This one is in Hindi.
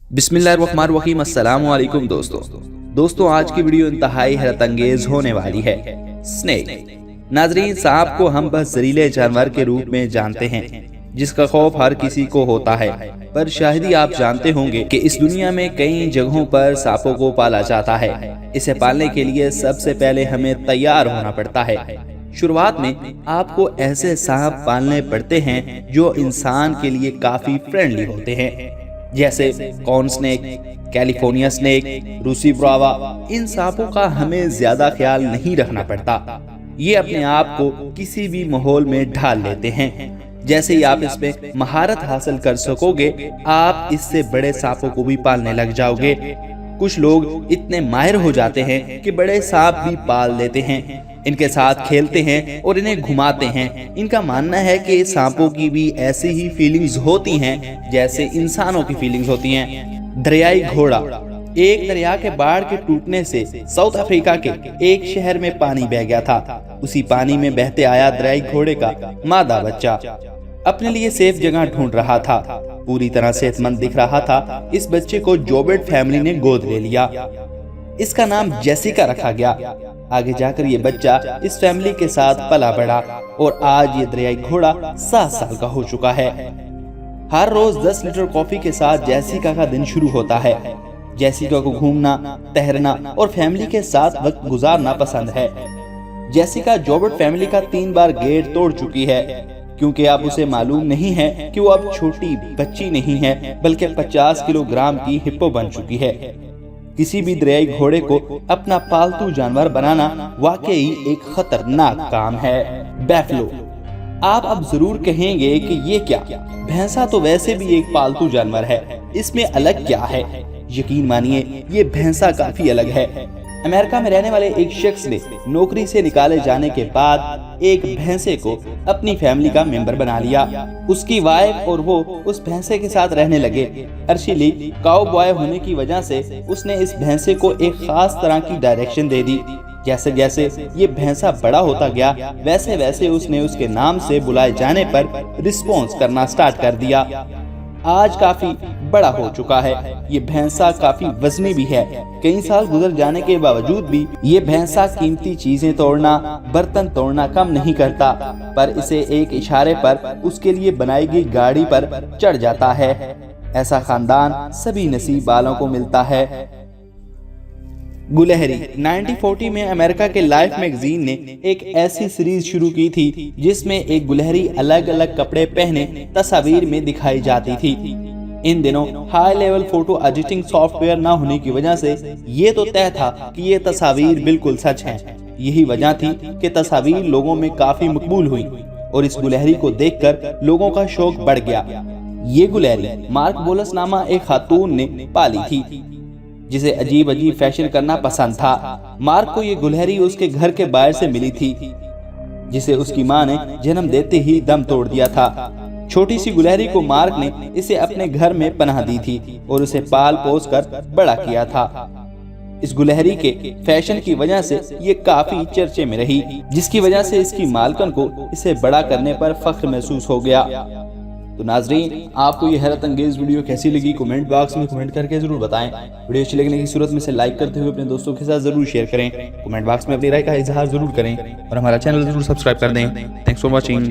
बिस्मिल्लाहिर्रहमानिर्रहीम। अस्सलाम वालेकुम दोस्तों आज की वीडियो इंतहाई हैरत अंगेज होने वाली है। स्नेक। नाजरीन, सांप को हम बस जहरीले जानवर के रूप में जानते हैं जिसका खौफ हर किसी को होता है, पर शायद ही आप जानते होंगे कि इस दुनिया में कई जगहों पर सांपों को पाला जाता है। इसे पालने के लिए सबसे पहले हमें तैयार होना पड़ता है। शुरुआत में आपको ऐसे सांप पालने पड़ते हैं जो इंसान के लिए काफी फ्रेंडली होते हैं, जैसे कॉर्न स्नेक, कैलिफोर्निया स्नेक, रूसी ब्रावा। इन सांपों का हमें ज्यादा ख्याल नहीं रखना पड़ता, ये अपने आप को किसी भी माहौल में ढाल लेते हैं। जैसे ही आप इसमें महारत हासिल कर सकोगे, आप इससे बड़े सांपों को भी पालने लग जाओगे। कुछ लोग इतने माहिर हो जाते हैं कि बड़े सांप भी पाल लेते हैं, इनके साथ खेलते हैं और इन्हें घुमाते हैं। इनका मानना है कि सांपों की भी ऐसी ही फीलिंग्स होती हैं जैसे इंसानों की फीलिंग्स होती हैं। दरियाई घोड़ा। एक दरिया के बाढ़ के टूटने से साउथ अफ्रीका के एक शहर में पानी बह गया था। उसी पानी में बहते आया दरियाई घोड़े का मादा बच्चा अपने लिए सेफ जगह ढूंढ रहा था। पूरी तरह सेहतमंद दिख रहा था। इस बच्चे को जोबेट फैमिली ने गोद ले लिया। इसका नाम जेसिका रखा गया। आगे जाकर ये बच्चा इस फैमिली के साथ पला बढ़ा और आज ये दरियाई घोड़ा 7 साल का हो चुका है। हर रोज 10 लीटर कॉफी के साथ जेसिका का दिन शुरू होता है। जेसिका को घूमना, तैरना और फैमिली के साथ वक्त गुजारना पसंद है। जेसिका जोबेट फैमिली का 3 बार गेट तोड़ चुकी है, क्योंकि अब उसे मालूम नहीं है कि वो अब छोटी बच्ची नहीं है बल्कि 50 किलोग्राम की हिप्पो बन चुकी है। किसी भी दरियाई घोड़े को अपना पालतू जानवर बनाना वाकई एक खतरनाक काम है। बैफलो। आप अब जरूर कहेंगे कि ये क्या, भैंसा तो वैसे भी एक पालतू जानवर है, इसमें अलग क्या है? यकीन मानिए, ये भैंसा काफी अलग है। अमेरिका में रहने वाले एक शख्स ने नौकरी से निकाले जाने के बाद एक भैंसे को अपनी फैमिली का मेंबर बना लिया। उसकी वाइफ और वो उस भैंसे के साथ रहने लगे। अर्शिली काउबॉय होने की वजह से उसने इस भैंसे को एक खास तरह की डायरेक्शन दे दी। जैसे जैसे ये भैंसा बड़ा होता गया, वैसे वैसे उसने उसके नाम से बुलाए जाने पर रिस्पॉन्स करना स्टार्ट कर दिया। आज काफी बड़ा हो चुका है। ये भैंसा काफी वजनी भी है। कई साल गुजर जाने के बावजूद भी ये भैंसा कीमती चीजें तोड़ना, बर्तन तोड़ना कम नहीं करता, पर इसे एक इशारे पर उसके लिए बनाई गई गाड़ी पर चढ़ जाता है। ऐसा खानदान सभी नसीब वालों को मिलता है। गुलहरी। 1940 में अमेरिका के लाइफ मैगजीन ने एक ऐसी सीरीज शुरू की थी जिसमें एक गुलहरी अलग अलग कपड़े पहने तस्वीर में दिखाई जाती थी। इन दिनों high level photo editing software ना होने की वजह से ये तो तय था कि ये तस्वीर बिल्कुल सच है। यही वजह थी कि तस्वीर लोगों में काफी मकबूल हुई और इस गुलहरी को देखकर लोगों का शौक बढ़ गया। ये गुलहरी मार्क बोलस नामा एक खातून ने पाली थी जिसे अजीब अजीब फैशन करना पसंद था। मार्क को ये गुलहरी उसके घर के बाहर से मिली थी, जिसे उसकी मां ने जन्म देते ही दम तोड़ दिया था। छोटी सी गुलहरी को मार्क ने इसे अपने घर में पनाह दी थी और उसे पाल पोस कर बड़ा किया था। इस गुलहरी के फैशन की वजह से ये काफी चर्चे में रही, जिसकी वजह से इसकी मालकन को इसे बड़ा करने पर फख्र महसूस हो गया। तो नाजरीन, आपको ये हैरत अंगेज वीडियो कैसी लगी कमेंट बॉक्स में कमेंट करके जरूर बताएं। वीडियो अच्छी लगने की सूरत में से लाइक करते हुए अपने दोस्तों के साथ जरूर शेयर करें। कमेंट बॉक्स में अपनी राय का इजहार जरूर करें और हमारा चैनल जरूर सब्सक्राइब कर दें। Thanks for watching.